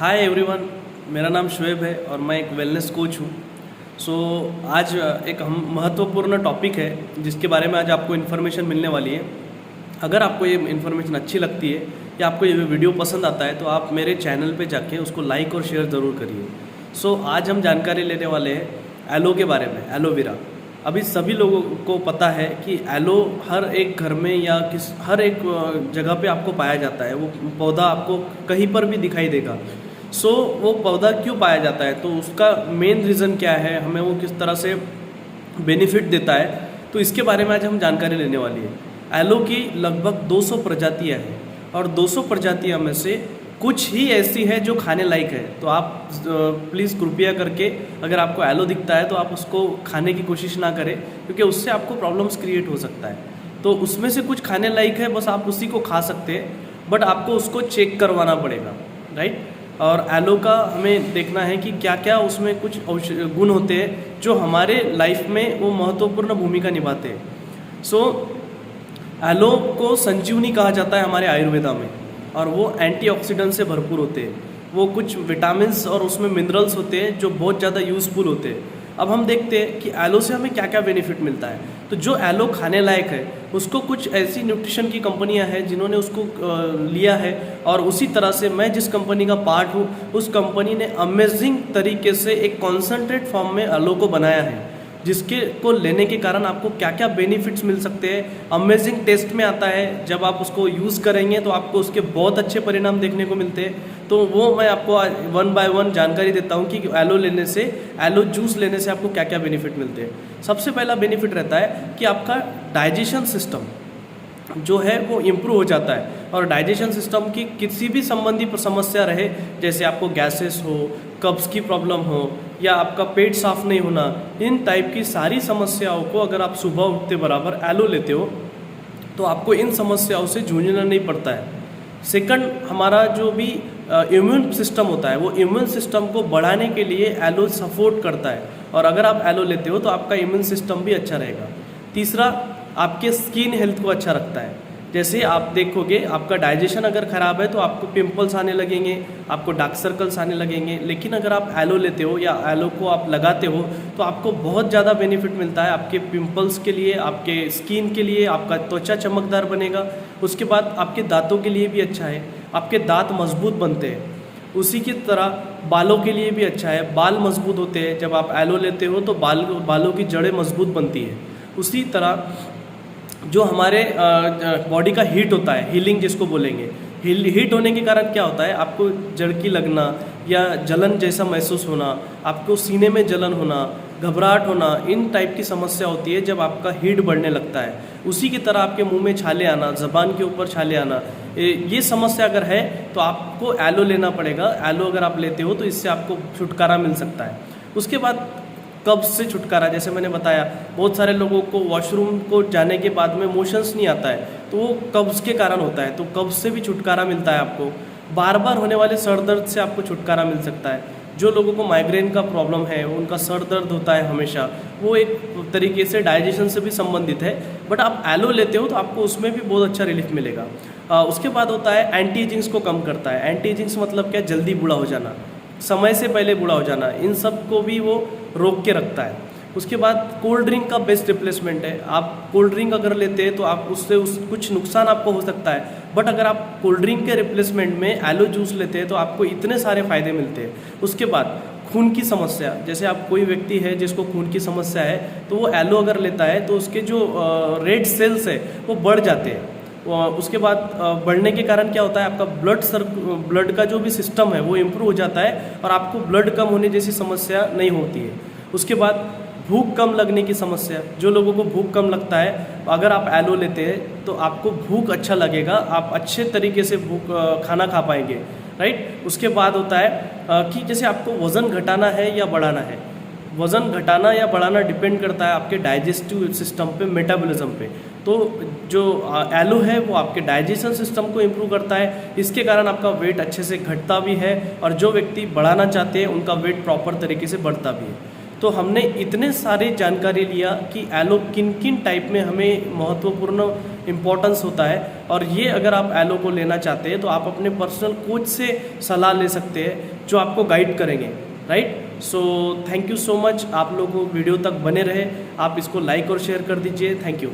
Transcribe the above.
Hi everyone, मेरा नाम शुएब है और मैं एक वेलनेस कोच हूँ। आज एक हम महत्वपूर्ण टॉपिक है जिसके बारे में आज आपको इन्फॉर्मेशन मिलने वाली है। अगर आपको ये इन्फॉर्मेशन अच्छी लगती है या आपको ये वीडियो पसंद आता है तो आप मेरे चैनल पे जाके उसको लाइक और शेयर ज़रूर करिए। आज हम जानकारी लेने वाले हैं एलो के बारे में, एलोवेरा। अभी सभी लोगों को पता है कि एलो हर एक घर में या हर एक जगह पे आपको पाया जाता है। वो पौधा आपको कहीं पर भी दिखाई देगा। वो पौधा क्यों पाया जाता है, तो उसका मेन रीज़न क्या है, हमें वो किस तरह से बेनिफिट देता है, तो इसके बारे में आज हम जानकारी लेने वाली है। एलो की लगभग 200 प्रजातियाँ हैं और 200 प्रजातियाँ में से कुछ ही ऐसी है जो खाने लायक है। तो आप प्लीज़ कृपया करके अगर आपको एलो दिखता है तो आप उसको खाने की कोशिश ना करें, क्योंकि उससे आपको प्रॉब्लम्स क्रिएट हो सकता है। तो उसमें से कुछ खाने लायक है, बस आप उसी को खा सकते हैं, बट आपको उसको चेक करवाना पड़ेगा, राइट। और एलो का हमें देखना है कि क्या क्या उसमें कुछ गुण होते हैं जो हमारे लाइफ में वो महत्वपूर्ण भूमिका निभाते हैं। एलो को संजीवनी कहा जाता है हमारे आयुर्वेदा में, और वो एंटीऑक्सीडेंट से भरपूर होते हैं। वो कुछ विटामिन्स और उसमें मिनरल्स होते हैं जो बहुत ज़्यादा यूज़फुल होते हैं। अब हम देखते हैं कि एलो से हमें क्या क्या बेनिफिट मिलता है। तो जो एलो खाने लायक है उसको कुछ ऐसी न्यूट्रिशन की कंपनियां हैं जिन्होंने उसको लिया है, और उसी तरह से मैं जिस कंपनी का पार्ट हूँ उस कंपनी ने अमेजिंग तरीके से एक कॉन्सेंट्रेट फॉर्म में एलो को बनाया है, जिसके को लेने के कारण आपको क्या क्या बेनिफिट्स मिल सकते हैं। अमेजिंग टेस्ट में आता है, जब आप उसको यूज़ करेंगे तो आपको उसके बहुत अच्छे परिणाम देखने को मिलते हैं। तो वो मैं आपको वन बाय वन जानकारी देता हूँ कि एलो लेने से, एलो जूस लेने से आपको क्या क्या बेनिफिट मिलते हैं। सबसे पहला बेनिफिट रहता है कि आपका डाइजेशन सिस्टम जो है वो इम्प्रूव हो जाता है, और डाइजेशन सिस्टम की किसी भी संबंधी समस्या रहे, जैसे आपको गैसेस हो, कब्ज़ की प्रॉब्लम हो, या आपका पेट साफ नहीं होना, इन टाइप की सारी समस्याओं को अगर आप सुबह उठते बराबर एलो लेते हो तो आपको इन समस्याओं से जूझना नहीं पड़ता है। सेकंड, हमारा जो भी इम्यून सिस्टम होता है वो इम्यून सिस्टम को बढ़ाने के लिए एलो सपोर्ट करता है, और अगर आप एलो लेते हो तो आपका इम्यून सिस्टम भी अच्छा रहेगा। तीसरा, आपके स्किन हेल्थ को अच्छा रखता है। जैसे आप देखोगे आपका डाइजेशन अगर ख़राब है तो आपको पिंपल्स आने लगेंगे, आपको डार्क सर्कल्स आने लगेंगे। लेकिन अगर आप एलो लेते हो या एलो को आप लगाते हो तो आपको बहुत ज़्यादा बेनिफिट मिलता है आपके पिंपल्स के लिए, आपके स्किन के लिए। आपका त्वचा चमकदार बनेगा। उसके बाद आपके दांतों के लिए भी अच्छा है, आपके दांत मजबूत बनते हैं। उसी की तरह बालों के लिए भी अच्छा है, बाल मजबूत होते हैं। जब आप एलो लेते हो तो बालों की जड़ें मजबूत बनती है। उसी तरह जो हमारे बॉडी का हीट होता है, हीलिंग जिसको बोलेंगे, हीट होने के कारण क्या होता है, आपको जड़की लगना या जलन जैसा महसूस होना, आपको सीने में जलन होना, घबराहट होना, इन टाइप की समस्या होती है जब आपका हीट बढ़ने लगता है। उसी की तरह आपके मुंह में छाले आना, ज़बान के ऊपर छाले आना, ये समस्या अगर है तो आपको एलो लेना पड़ेगा। एलो अगर आप लेते हो तो इससे आपको छुटकारा मिल सकता है। उसके बाद कब्ज़ से छुटकारा, जैसे मैंने बताया बहुत सारे लोगों को वॉशरूम को जाने के बाद में मोशंस नहीं आता है, तो वो कब्ज़ के कारण होता है। तो कब्ज़ से भी छुटकारा मिलता है आपको। बार बार होने वाले सर दर्द से आपको छुटकारा मिल सकता है। जो लोगों को माइग्रेन का प्रॉब्लम है, उनका सर दर्द होता है हमेशा, वो एक तरीके से डाइजेशन से भी संबंधित है, बट आप एलो लेते हो तो आपको उसमें भी बहुत अच्छा रिलीफ मिलेगा। उसके बाद होता है एंटी एजिंग्स को कम करता है। एंटी एजिंग्स मतलब क्या, जल्दी बूढ़ा हो जाना, समय से पहले बूढ़ा हो जाना, इन सब को भी वो रोक के रखता है। उसके बाद कोल्ड ड्रिंक का बेस्ट रिप्लेसमेंट है। आप कोल्ड ड्रिंक अगर लेते हैं तो आप उससे कुछ नुकसान आपको हो सकता है, बट अगर आप कोल्ड ड्रिंक के रिप्लेसमेंट में एलो जूस लेते हैं तो आपको इतने सारे फ़ायदे मिलते हैं। उसके बाद खून की समस्या, जैसे आप कोई व्यक्ति है जिसको खून की समस्या है तो वो एलो अगर लेता है तो उसके जो रेड सेल्स है वो बढ़ जाते हैं। उसके बाद बढ़ने के कारण क्या होता है, आपका ब्लड का जो भी सिस्टम है वो इम्प्रूव हो जाता है और आपको ब्लड कम होने जैसी समस्या नहीं होती है। उसके बाद भूख कम लगने की समस्या, जो लोगों को भूख कम लगता है, अगर आप एलो लेते हैं तो आपको भूख अच्छा लगेगा, आप अच्छे तरीके से खाना खा पाएंगे, राइट। उसके बाद होता है कि जैसे आपको वज़न घटाना है या बढ़ाना है। वज़न घटाना या बढ़ाना डिपेंड करता है आपके डाइजेस्टिव सिस्टम पे, मेटाबॉलिज्म पे। तो जो एलो है वो आपके डाइजेशन सिस्टम को इम्प्रूव करता है, इसके कारण आपका वेट अच्छे से घटता भी है, और जो व्यक्ति बढ़ाना चाहते हैं उनका वेट प्रॉपर तरीके से बढ़ता भी है। तो हमने इतने सारे जानकारी लिया कि एलो किन किन टाइप में हमें महत्वपूर्ण इम्पोर्टेंस होता है, और ये अगर आप एलो को लेना चाहते हैं तो आप अपने पर्सनल कोच से सलाह ले सकते हैं जो आपको गाइड करेंगे, right. So thank you so much, आप लोगों वीडियो तक बने रहे, आप इसको लाइक और शेयर कर दीजिए। Thank you.